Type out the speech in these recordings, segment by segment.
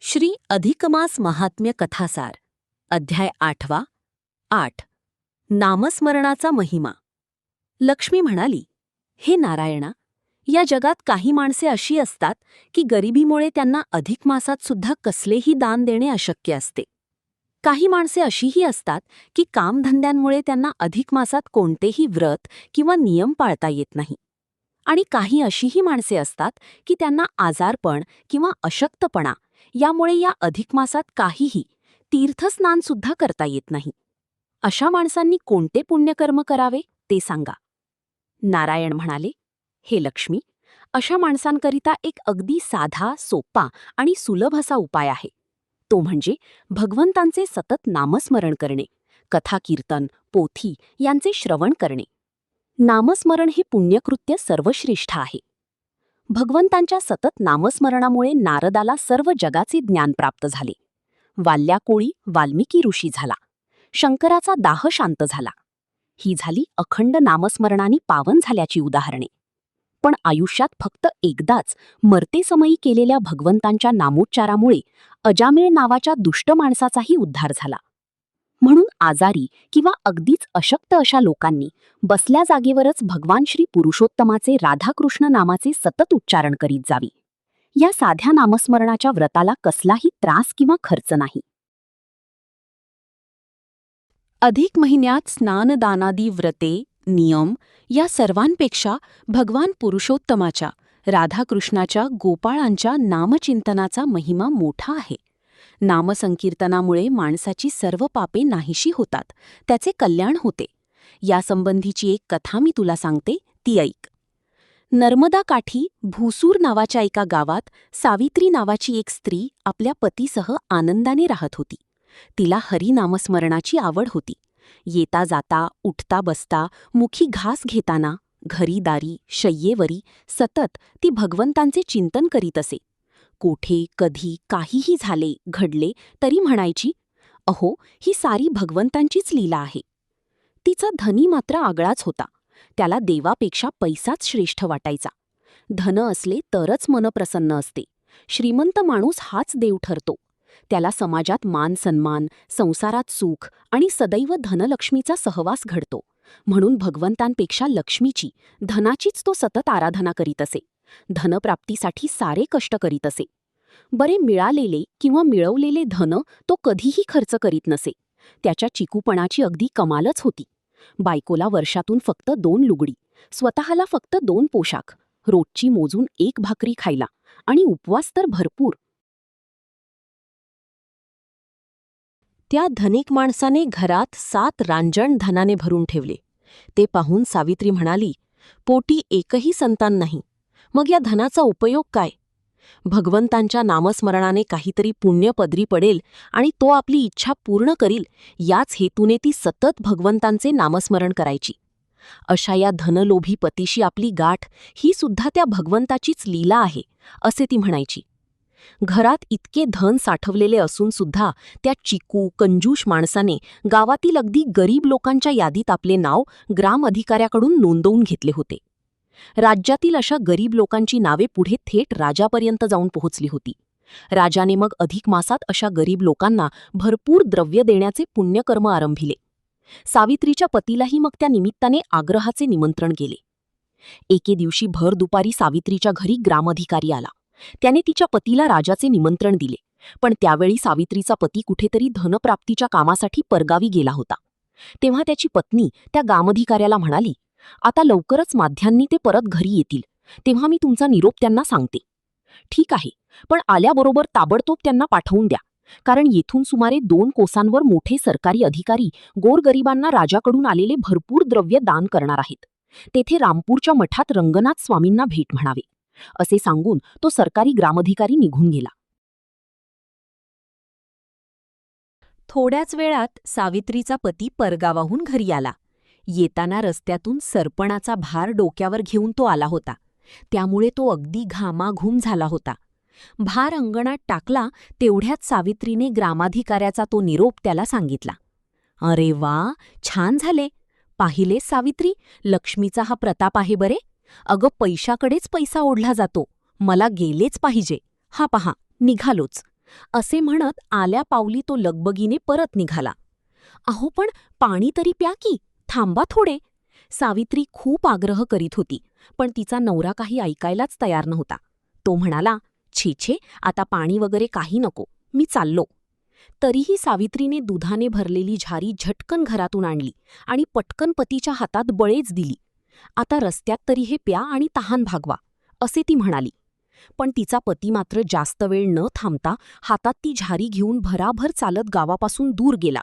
श्री अधिकमास महात्म्य कथासार अध्याय 8 8 नामस्मरणाचा महिमा. लक्ष्मी म्हणाली, हे नारायणा, या जगात काही माणसे अशी असतात की गरिबीमुळे त्यांना अधिक मासात सुद्धा कसलेही दान देणे अशक्य असते. काही माणसे अशीही असतात की कामधंद्यांमुळे त्यांना अधिक मासात कोणतेही व्रत किंवा नियम पाळता येत नाही. आणि काही अशीही माणसे असतात की त्यांना आजारपण किंवा अशक्तपणा यामुळे या अधिक मासात काहीही तीर्थस्नान सुद्धा करता येत नाही. अशा माणसांनी कोणते पुण्यकर्म करावे ते सांगा. नारायण म्हणाले, हे लक्ष्मी, अशा माणसांकरिता एक अगदी साधा, सोपा आणि सुलभ असा उपाय आहे. तो म्हणजे भगवंतांचे सतत नामस्मरण करणे, कथाकीर्तन, पोथी यांचे श्रवण करणे. नामस्मरण हे पुण्यकृत्य सर्वश्रेष्ठ आहे. भगवंतांच्या सतत नामस्मरणामुळे नारदाला सर्व जगाचे ज्ञान प्राप्त झाले. वाल्याकोळी वाल्मिकी ऋषी झाला. शंकराचा दाह शांत झाला. ही झाली अखंड नामस्मरणाने पावन झाल्याची उदाहरणे. पण आयुष्यात फक्त एकदाच मरतेसमयी केलेल्या भगवंतांच्या नामोच्चारामुळे अजामिळ नावाच्या दुष्ट माणसाचाही उद्धार झाला. म्हणून आजारी किंवा अगदीच अशक्त अशा लोकांनी बसल्या जागेवरच भगवान श्री पुरुषोत्तमाचे राधाकृष्ण नामाचे सतत उच्चारण करीत जावी. या साध्या नामस्मरणाच्या व्रताला कसलाही त्रास किंवा खर्च नाही. अधिक महिन्यात स्नानदानादी व्रते, नियम या सर्वांपेक्षा भगवान पुरुषोत्तमाच्या, राधाकृष्णाच्या, गोपाळांच्या नामचिंतनाचा महिमा मोठा आहे. नामसंकीर्तनामुळे माणसाची सर्व पापे नाहीशी होतात, त्याचे कल्याण होते. यासंबंधीची एक कथा मी तुला सांगते, ती ऐक. नर्मदा काठी भूसूर नावाच्या एका गावात सावित्री नावाची एक स्त्री आपल्या पतीसह आनंदाने राहत होती. तिला हरिनामस्मरणाची आवड होती. येता जाता, उठता बसता, मुखी घास घेताना, घरी दारी, शय्येवरी सतत ती भगवंतांचे चिंतन करीत असे. कोठे कधी काहीही झाले घडले तरी म्हणायची, अहो, ही सारी भगवंतांचीच लीला आहे. तिचा धनी मात्र आगळाच होता. त्याला देवापेक्षा पैसाच श्रेष्ठ वाटायचा. धन असले तरच मन प्रसन्न असते. श्रीमंत माणूस हाच देव ठरतो. त्याला समाजात मान सन्मान, संसारात सुख आणि सदैव धनलक्ष्मीचा सहवास घडतो. म्हणून भगवंतांपेक्षा लक्ष्मीची, धनाचीच तो सतत आराधना करीत असे. धनप्राप्तीसाठी सारे कष्ट करीत असे. बरे मिळालेले किंवा मिळवलेले धन तो कधीही खर्च करीत नसे. त्याच्या चिकूपणाची अगदी कमालच होती. बायकोला वर्षातून फक्त 2 लुगडी, स्वतःला फक्त 2 पोशाख, रोजची मोजून 1 भाकरी खायला आणि उपवास तर भरपूर. त्या धनिक माणसाने घरात 7 रांजण धनाने भरून ठेवले. ते पाहून सावित्री म्हणाली, पोटी एकही संतान नाही, मग या धनाचा उपयोग काय? भगवंतांच्या नामस्मरणाने काहीतरी पुण्य पदरी पडेल आणि तो आपली इच्छा पूर्ण करील, याच हेतूने ती सतत भगवंतांचे नामस्मरण करायची. अशा या धनलोभी पतीशी आपली गाठ ही सुद्धा त्या भगवंताचीच लीला आहे, असे ती म्हणायची. घरात इतके धन साठवलेले असून सुद्धा त्या चिकू कंजूष माणसाने गावातील अगदी गरीब लोकांच्या यादीत आपले नाव ग्राम अधिकाऱ्याकडून नोंदवून घेतले होते. राज्यातील अशा गरीब लोकांची नावे पुढे थेट राजापर्यंत जाऊन पोहोचली होती. राजाने मग अधिक मासात अशा गरीब लोकांना भरपूर द्रव्य देण्याचे पुण्यकर्म आरंभिले. सावित्रीच्या पतीलाही मग त्या निमित्ताने आग्रहाचे निमंत्रण गेले. एके दिवशी भर दुपारी सावित्रीच्या घरी ग्रामधिकारी आला. त्याने तिच्या पतीला राजाचे निमंत्रण दिले. पण त्यावेळी सावित्रीचा पती कुठेतरी धनप्राप्तीच्या कामासाठी परगावी गेला होता. तेव्हा त्याची पत्नी त्या ग्रामधिकाऱ्याला म्हणाली, आता लवकरच माध्यांनी ते परत घरी येतील, तेव्हा मी तुमचा निरोप त्यांना सांगते. ठीक आहे, पण आल्याबरोबर ताबडतोब त्यांना पाठवून द्या, कारण येथून सुमारे 2 कोसांवर मोठे सरकारी अधिकारी गोरगरिबांना राजाकडून आलेले भरपूर द्रव्य दान करणार आहेत. तेथे रामपूरच्या मठात रंगनाथ स्वामींना भेट म्हणावे, असे सांगून तो सरकारी ग्रामधिकारी निघून गेला. थोड्याच वेळात सावित्रीचा पती परगावाहून घरी आला. येताना रस्त्यातून सरपणाचा भार डोक्यावर घेऊन तो आला होता. त्यामुळे तो अगदी घामाघूम झाला होता. भार अंगणात टाकला तेवढ्यात सावित्रीने ग्रामाधिकाऱ्याचा तो निरोप त्याला सांगितला. अरे वा, छान झाले. पाहिलेस सावित्री, लक्ष्मीचा हा प्रताप आहे बरे. अगं, पैशाकडेच पैसा ओढला जातो. मला गेलेच पाहिजे. हा पहा, निघालोच. असे म्हणत आल्या पावली तो लगबगीने परत निघाला. अहो पण पाणी तरी प्या की, थांबा थोडे. सावित्री खूप आग्रह करीत होती, पण तिचा नवरा काही ऐकायलाच तयार नव्हता. तो म्हणाला, छे छे, आता पाणी वगैरे काही नको, मी चाललो. तरीही सावित्रीने दुधाने भरलेली झारी झटकन घरातून आणली आणि पटकन पतीच्या हातात बळेच दिली. आता रस्त्यात तरी हे प्या आणि तहान भागवा, असे ती म्हणाली. पण तिचा पती मात्र जास्त वेळ न थांबता हातात ती झारी घेऊन भराभर चालत गावापासून दूर गेला.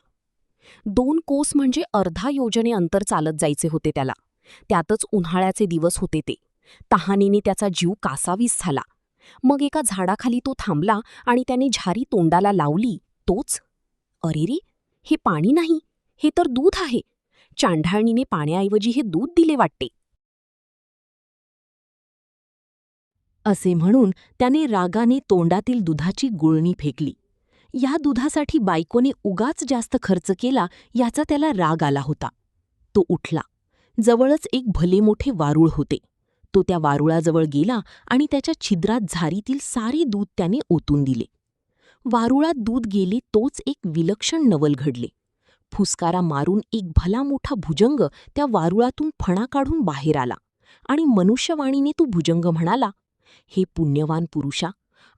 2 कोस म्हणजे अर्धा योजने अंतर चालत जायचे होते त्याला. त्यातच उन्हाळ्याचे दिवस होते ते. तहानेने त्याचा जीव कासावीस झाला. मग एका झाडाखाली तो थांबला आणि त्याने झारी तोंडाला लावली. तोच, अरे रे, हे पाणी नाही, हे तर दूध आहे. चांढाळणीने पाण्याऐवजी हे दूध दिले वाटते. असे म्हणून त्याने रागाने तोंडातील दुधाची गुळणी फेकली. या दुधासाठी बायकोने उगाच जास्त खर्च केला याचा त्याला राग आला होता. तो उठला. जवळच एक भले मोठे वारूळ होते. तो त्या वारुळाजवळ गेला आणि त्याच्या छिद्रात झारीतील सारे दूध त्याने ओतून दिले. वारुळात दूध गेले तोच एक विलक्षण नवल घडले. फुसकारा मारून एक भला मोठा भुजंग त्या वारुळातून फणा काढून बाहेर आला आणि मनुष्यवाणीने तो भुजंग म्हणाला, हे पुण्यवान पुरुषा,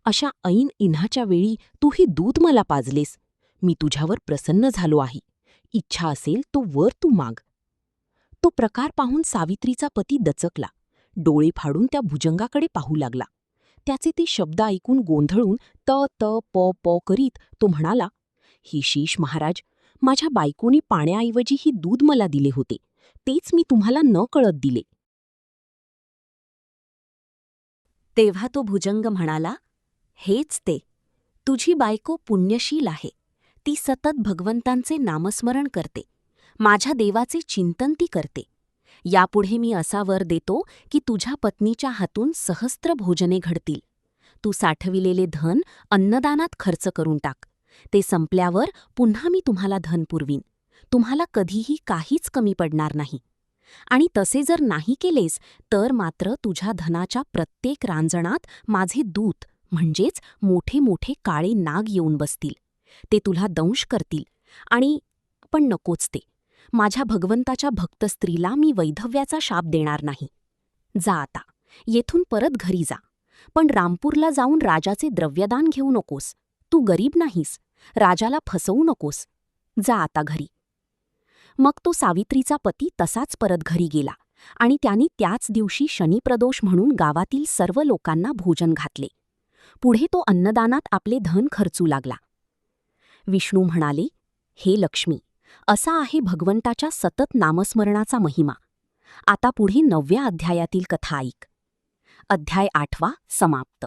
अशा ऐन इन्हाच्या वेळी तू हे दूध मला पाजलेस. मी तुझ्यावर प्रसन्न झालो आहे. इच्छा असेल तो वर तू माग. तो प्रकार पाहून सावित्रीचा पती दचकला. डोळे फाडून त्या भुजंगाकडे पाहू लागला. त्याचे ते शब्द ऐकून गोंधळून त त प प करीत तो म्हणाला, हे शीश महाराज, माझ्या बायकोनी पाण्याऐवजी ही दूध मला दिले होते. तेच मी तुम्हाला न कळत दिले. तेव्हा तो भुजंग म्हणाला, हेच ते. तुझी बायको पुण्यशील आहे. ती सतत भगवंतांचे नामस्मरण करते. माझ्या देवाचे चिंतन ती करते. यापुढे मी असा वर देतो की तुझ्या पत्नीच्या हातून सहस्त्र भोजने घडतील. तू साठविलेले धन अन्नदानात खर्च करून टाक. ते संपल्यावर पुन्हा मी तुम्हाला धन पुरवीन. तुम्हाला कधीही काहीच कमी पडणार नाही. आणि तसे जर नाही केलेस तर मात्र तुझ्या धनाच्या प्रत्येक रांजणात माझे दूत म्हणजेच मोठे मोठे काळे नाग येऊन बसतील. ते तुला दंश करतील. आणि पण नकोच ते. माझ्या भगवंताच्या भक्त स्त्रीला मी वैधव्याचा शाप देणार नाही. जा आता, येथून परत घरी जा. पण रामपूरला जाऊन राजाचे द्रव्यदान घेऊ नकोस. तू गरीब नाहीस. राजाला फसवू नकोस. जा आता घरी. मग तो सावित्रीचा पती तसाच परत घरी गेला आणि त्यांनी त्याच दिवशी शनिप्रदोष म्हणून गावातील सर्व लोकांना भोजन घातले. पुढे तो अन्नदानात आपले धन खर्चू लागला. विष्णू म्हणाले, हे लक्ष्मी, असा आहे भगवंताच्या सतत नामस्मरणाचा महिमा. आता पुढे 9व्या अध्यायातील कथा ऐक. अध्याय 8वा समाप्त.